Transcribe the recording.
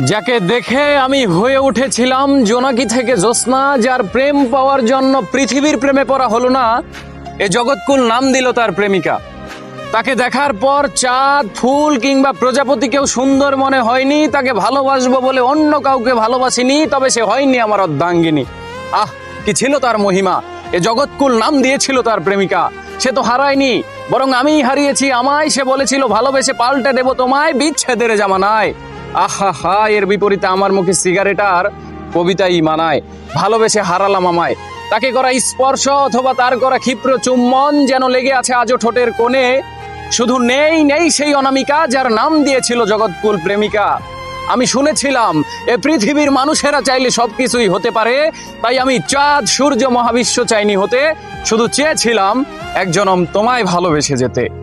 যাকে দেখে আমি হয়ে উঠেছিলাম জোনাকি থেকে জ্যোৎস্না, যার প্রেম পাওয়ার জন্য পৃথিবীর প্রেমে পড়া হলো না, এ জগৎকুল নাম দিল তার প্রেমিকা। তাকে দেখার পর চাঁদ, ফুল কিংবা প্রজাপতিকেও সুন্দর মনে হয়নি। তাকে ভালোবাসবো বলে অন্য কাউকে ভালোবাসিনি, তবে সে হয়নি আমার অর্ধাঙ্গিনী। আহ, কি ছিল তার মহিমা! এ জগৎকুল নাম দিয়েছিল তার প্রেমিকা। সে তো হারায়নি, বরং আমিই হারিয়েছি আমায়। সে বলেছিল ভালোবেসে পাল্টে দেব তোমায় বিচ্ছেদের জামানায়। আহা হা, এর বিপরীতে আমার মুখে সিগারেট আর কবিতাই মানায়। ভালোবেসে হারালাম আমায়। তাকে করা স্পর্শ অথবা তার করা ক্ষিপ্র চুম্বন যেন লেগে আছে আজও ঠোঁটের কোণে। শুধু নেই নেই সেই অনামিকা যার নাম দিয়েছিল জগৎকুল প্রেমিকা। আমি শুনেছিলাম এ পৃথিবীর মানুষেরা চাইলে সবকিছুই হতে পারে, তাই আমি চাঁদ, সূর্য, মহাবিশ্ব চাইনি হতে। শুধু চেয়েছিলাম এক জনম তোমায় ভালোবেসে যেতে।